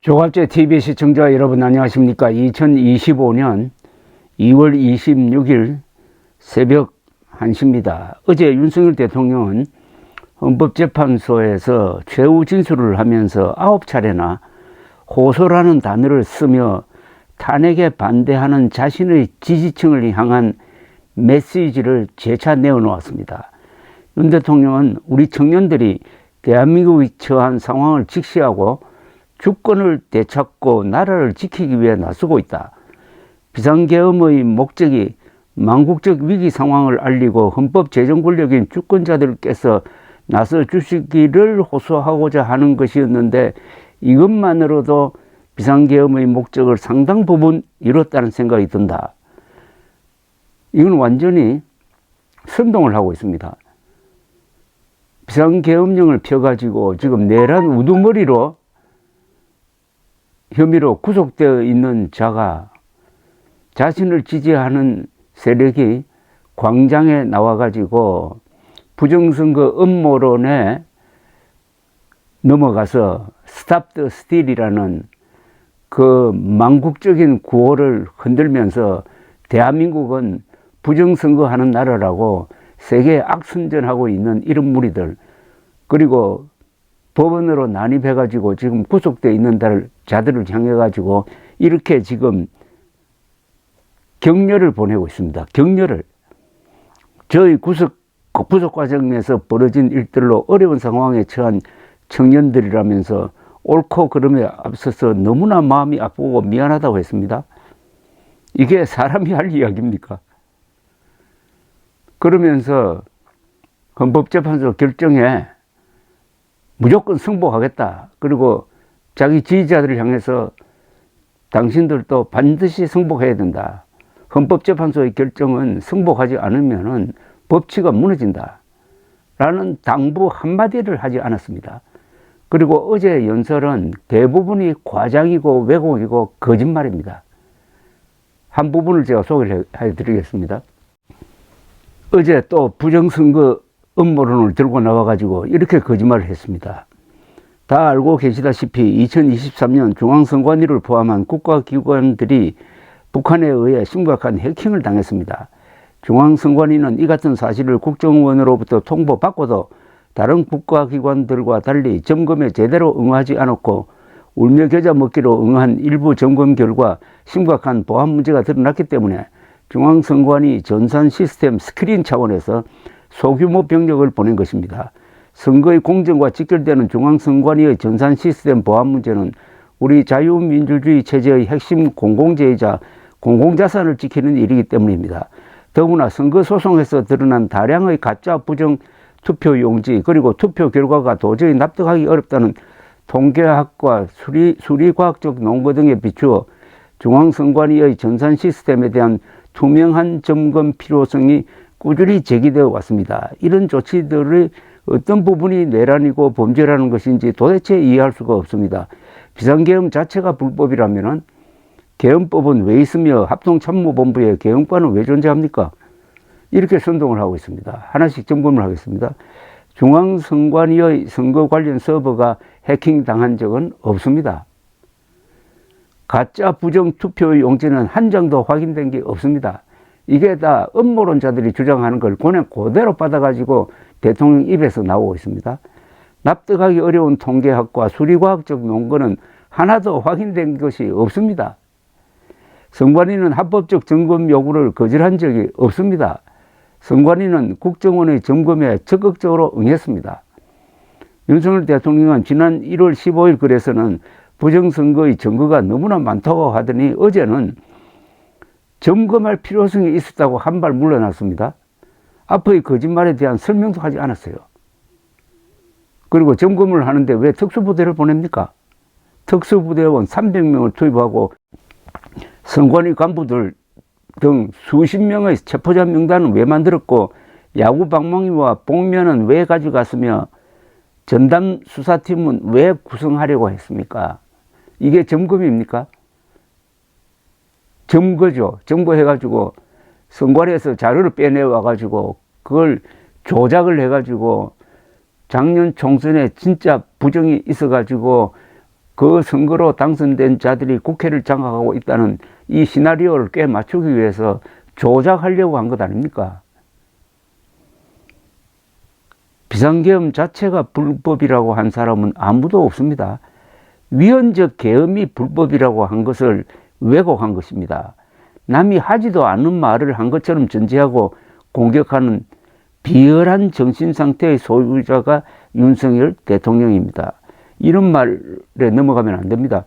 조갑제 TV 시청자 여러분 안녕하십니까. 2025년 2월 26일 새벽 1시입니다. 어제 윤석열 대통령은 헌법재판소에서 최후 진술을 하면서 9차례나 호소라는 단어를 쓰며 탄핵에 반대하는 자신의 지지층을 향한 메시지를 재차 내어놓았습니다. 윤 대통령은 우리 청년들이 대한민국이 처한 상황을 직시하고 주권을 되찾고 나라를 지키기 위해 나서고 있다. 비상계엄의 목적이 망국적 위기 상황을 알리고 헌법 제정 권력인 주권자들께서 나서 주시기를 호소하고자 하는 것이었는데 이것만으로도 비상계엄의 목적을 상당 부분 이뤘다는 생각이 든다. 이건 완전히 선동을 하고 있습니다. 비상계엄령을 펴가지고 지금 내란 우두머리로 혐의로 구속되어 있는 자가 자신을 지지하는 세력이 광장에 나와가지고 부정선거 음모론에 넘어가서 스탑 더 스틸이라는 그 망국적인 구호를 흔들면서 대한민국은 부정선거하는 나라라고 세계에 악선전하고 있는 이런 무리들, 그리고 법원으로 난입해가지고 지금 구속되어 있는 자들을 향해가지고 이렇게 지금 격려를 보내고 있습니다. 격려를. 저희 구속 과정에서 벌어진 일들로 어려운 상황에 처한 청년들이라면서 옳고 그름에 앞서서 너무나 마음이 아프고 미안하다고 했습니다. 이게 사람이 할 이야기입니까? 그러면서 헌법재판소 결정에 무조건 승복하겠다. 그리고 자기 지지자들을 향해서 당신들도 반드시 승복해야 된다. 헌법재판소의 결정은 승복하지 않으면 법치가 무너진다. 라는 당부 한마디를 하지 않았습니다. 그리고 어제 연설은 대부분이 과장이고 왜곡이고 거짓말입니다. 한 부분을 제가 소개를 해드리겠습니다. 어제 또 부정선거 음모론을 들고 나와가지고 이렇게 거짓말을 했습니다. 다 알고 계시다시피 2023년 중앙선관위를 포함한 국가기관들이 북한에 의해 심각한 해킹을 당했습니다. 중앙선관위는 이 같은 사실을 국정원으로부터 통보받고도 다른 국가기관들과 달리 점검에 제대로 응하지 않았고 울며 겨자 먹기로 응한 일부 점검 결과 심각한 보안 문제가 드러났기 때문에 중앙선관위 전산 시스템 스크린 차원에서 소규모 병력을 보낸 것입니다. 선거의 공정과 직결되는 중앙선관위의 전산 시스템 보안 문제는 우리 자유민주주의 체제의 핵심 공공재이자 공공자산을 지키는 일이기 때문입니다. 더구나 선거소송에서 드러난 다량의 가짜 부정 투표용지 그리고 투표 결과가 도저히 납득하기 어렵다는 통계학과 수리과학적 논거 등에 비추어 중앙선관위의 전산 시스템에 대한 투명한 점검 필요성이 꾸준히 제기되어 왔습니다. 이런 조치들의 어떤 부분이 내란이고 범죄라는 것인지 도대체 이해할 수가 없습니다. 비상계엄 자체가 불법이라면 계엄법은 왜 있으며 합동참모본부의 계엄과는 왜 존재합니까? 이렇게 선동을 하고 있습니다. 하나씩 점검을 하겠습니다. 중앙선관위의 선거 관련 서버가 해킹당한 적은 없습니다. 가짜 부정 투표 용지는 한 장도 확인된 게 없습니다. 이게 다 음모론자들이 주장하는 걸 그냥 그대로 받아가지고 대통령 입에서 나오고 있습니다. 납득하기 어려운 통계학과 수리과학적 논거는 하나도 확인된 것이 없습니다. 선관위는 합법적 점검 요구를 거절한 적이 없습니다. 선관위는 국정원의 점검에 적극적으로 응했습니다. 윤석열 대통령은 지난 1월 15일 글에서는 부정선거의 증거가 너무나 많다고 하더니 어제는 점검할 필요성이 있었다고 한 발 물러났습니다. 앞의 거짓말에 대한 설명도 하지 않았어요. 그리고 점검을 하는데 왜 특수부대를 보냅니까? 특수부대원 300명을 투입하고 선관위 간부들 등 수십 명의 체포자 명단은 왜 만들었고 야구 방망이와 복면은 왜 가져갔으며 전담 수사팀은 왜 구성하려고 했습니까? 이게 점검입니까? 점거죠. 점거해가지고 선관위에서 자료를 빼내와가지고 그걸 조작을 해가지고 작년 총선에 진짜 부정이 있어가지고 그 선거로 당선된 자들이 국회를 장악하고 있다는 이 시나리오를 꽤 맞추기 위해서 조작하려고 한 것 아닙니까? 비상계엄 자체가 불법이라고 한 사람은 아무도 없습니다. 위헌적 계엄이 불법이라고 한 것을 왜곡한 것입니다. 남이 하지도 않은 말을 한 것처럼 전제하고 공격하는 비열한 정신상태의 소유자가 윤석열 대통령입니다. 이런 말에 넘어가면 안 됩니다.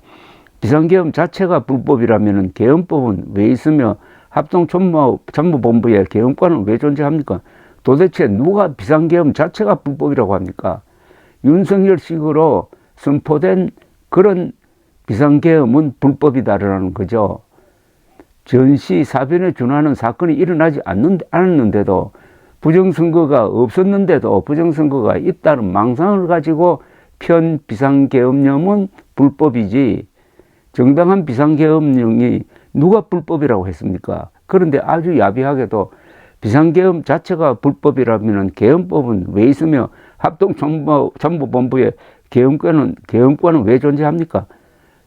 비상계엄 자체가 불법이라면 계엄법은 왜 있으며 합동참모본부의 계엄권은 왜 존재합니까? 도대체 누가 비상계엄 자체가 불법이라고 합니까? 윤석열식으로 선포된 그런 비상계엄은 불법이다라는 거죠. 전시 사변에 준하는 사건이 일어나지 않았는데도, 부정선거가 없었는데도 부정선거가 있다는 망상을 가지고 편 비상계엄령은 불법이지, 정당한 비상계엄령이 누가 불법이라고 했습니까? 그런데 아주 야비하게도 비상계엄 자체가 불법이라면 계엄법은 왜 있으며 합동참모본부의 계엄권은 왜 존재합니까?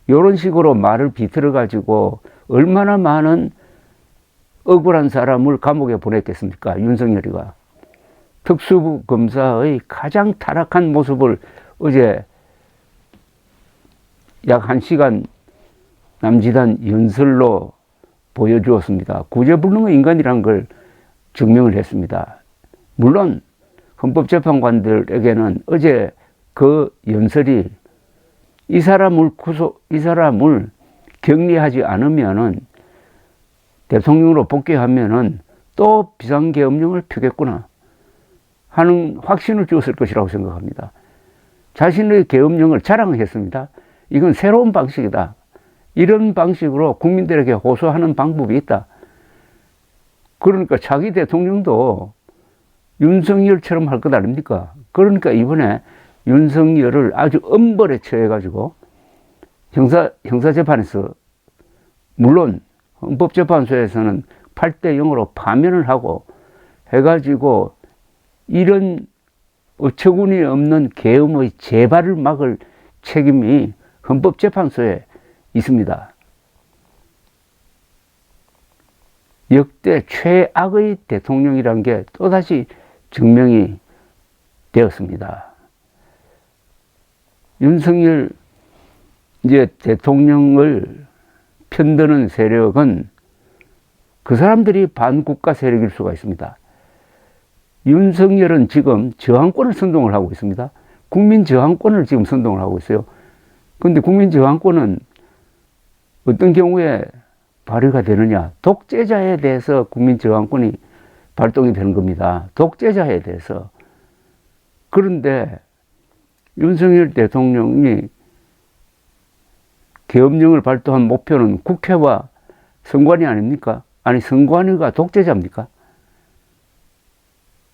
이런 식으로 말을 비틀어 가지고 얼마나 많은 억울한 사람을 감옥에 보냈겠습니까? 윤석열이가. 특수부 검사의 가장 타락한 모습을 어제 약 1시간 남짓한 연설로 보여주었습니다. 구제불능의 인간이란 걸 증명을 했습니다. 물론 헌법재판관들에게는 어제 그 연설이 이 사람을 격리하지 않으면은, 대통령으로 복귀하면은 또 비상계엄령을 펴겠구나 하는 확신을 주었을 것이라고 생각합니다. 자신의 계엄령을 자랑했습니다. 이건 새로운 방식이다. 이런 방식으로 국민들에게 호소하는 방법이 있다. 그러니까 자기 대통령도 윤석열처럼 할 것 아닙니까? 그러니까 이번에 윤석열을 아주 엄벌에 처해가지고 형사재판에서, 물론 헌법재판소에서는 8대0으로 파면을 하고 해가지고 이런 어처구니 없는 계엄의 재발을 막을 책임이 헌법재판소에 있습니다. 역대 최악의 대통령이란 게 또다시 증명이 되었습니다. 윤석열 이제 대통령을 편드는 세력은 그 사람들이 반국가 세력일 수가 있습니다. 윤석열은 지금 저항권을 선동을 하고 있습니다. 국민 저항권을 지금 선동을 하고 있어요. 그런데 국민 저항권은 어떤 경우에 발휘가 되느냐? 독재자에 대해서 국민 저항권이 발동이 되는 겁니다. 독재자에 대해서. 그런데 윤석열 대통령이 계엄령을 발동한 목표는 국회와 선관위 아닙니까? 아니, 선관위가 독재자입니까?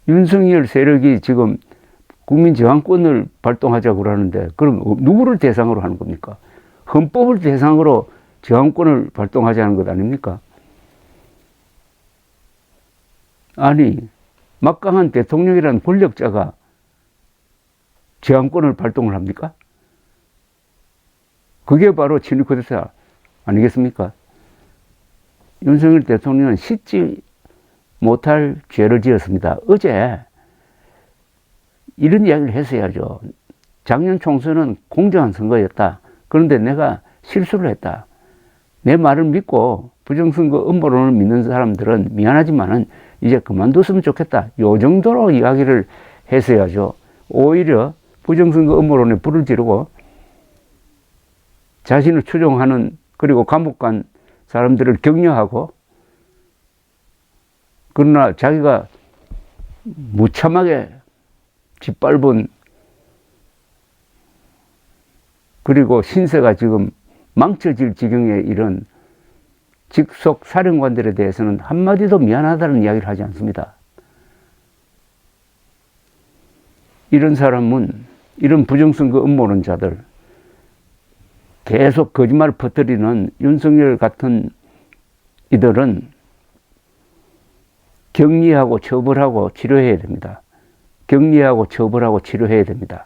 윤석열 세력이 지금 국민 저항권을 발동하자고 그러는데, 그럼 누구를 대상으로 하는 겁니까? 헌법을 대상으로 저항권을 발동하자는 것 아닙니까? 아니, 막강한 대통령이라는 권력자가 저항권을 발동을 합니까? 그게 바로 친일 쿠데타 아니겠습니까? 윤석열 대통령은 씻지 못할 죄를 지었습니다. 어제 이런 이야기를 했어야죠. 작년 총선은 공정한 선거였다. 그런데 내가 실수를 했다. 내 말을 믿고 부정선거 음모론을 믿는 사람들은 미안하지만은 이제 그만뒀으면 좋겠다. 요 정도로 이야기를 했어야죠. 오히려 부정선거 음모론에 불을 지르고 자신을 추종하는, 그리고 감옥 간 사람들을 격려하고, 그러나 자기가 무참하게 짓밟은, 그리고 신세가 지금 망쳐질 지경에 이른 직속 사령관들에 대해서는 한마디도 미안하다는 이야기를 하지 않습니다. 이런 사람은, 이런 부정선거 음모론자들, 계속 거짓말을 퍼뜨리는 윤석열 같은 이들은 격리하고 처벌하고 치료해야 됩니다. 격리하고 처벌하고 치료해야 됩니다.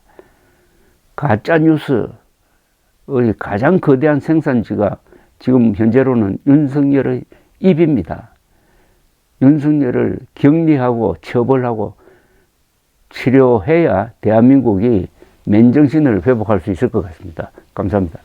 가짜뉴스, 가장 거대한 생산지가 지금 현재로는 윤석열의 입입니다. 윤석열을 격리하고 처벌하고 치료해야 대한민국이 맨정신을 회복할 수 있을 것 같습니다. 감사합니다.